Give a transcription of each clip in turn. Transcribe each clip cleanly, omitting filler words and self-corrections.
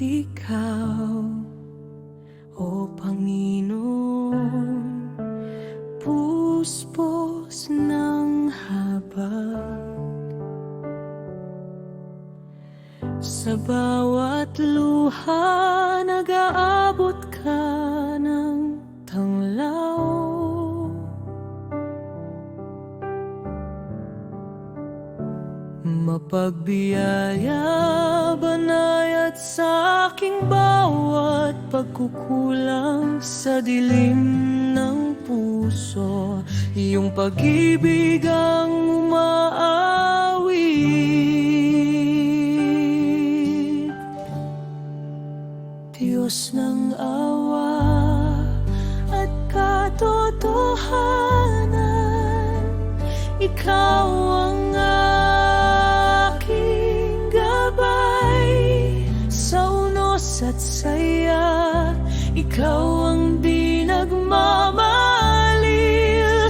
ikaw, O Panginoon, puspos ng habag. Sa bawat luha nag-aabot ka ng tanglaw. Mapagbiyaya, banayad sa aking bawat pagkukulang sa dilim ng puso. Iyong pag-ibig ang umaawit. Diyos ng awa at katotohanan, Ikaw ang at saya, Ikaw ang di nagmamali,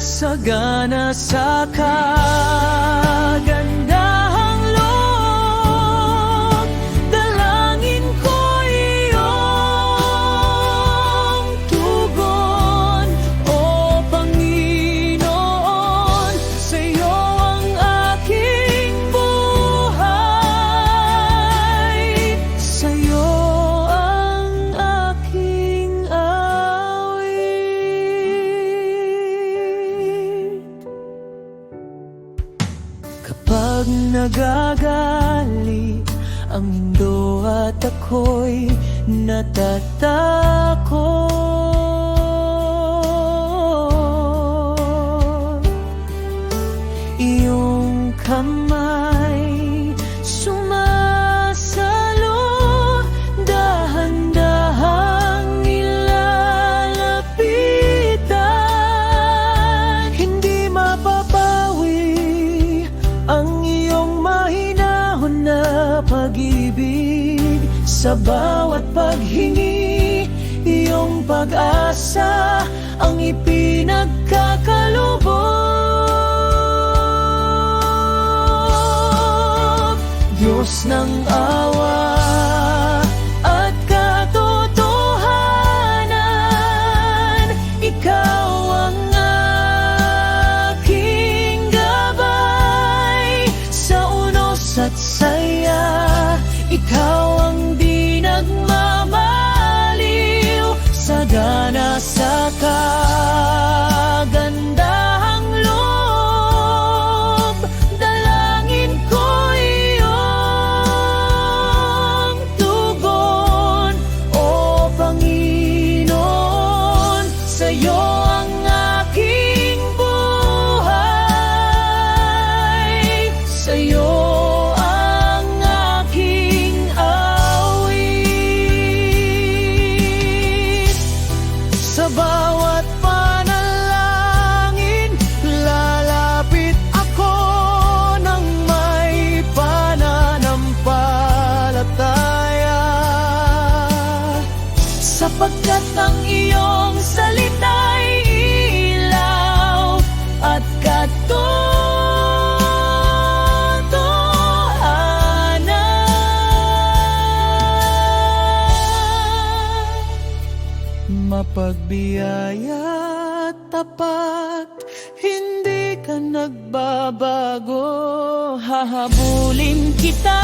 sagana sa kagandahang loob. Dalangin ko iyong tugon, O Panginoon, sa iyo ang aking buhay, sa iyo kapag nagagali ang mundo at ako'y natatakot. Iyong kamay sumasalo, dahan-dahang nilalapitan. Hindi mapapawi ang iyong mahinahon na pag-ibig. Sa bawat paghingi, iyong pag-asa ang ipinagkakaloob. Diyos ng awa at katotohanan, Ikaw ang aking gabay. Sa unos at saya, Ikaw ang di nagmamaliw, sagana sa kagandahang loob. Dalangin ko iyong tugon, O Panginoon, sa iyo ang aking buhay, sa iyo sa bawat panalangin, lalapit ako ng may pananampalataya, sapagkat ang iyong salita'y ilaw at mapagbiyaya at tapat, hindi ka nagbabago. Hahabulin kita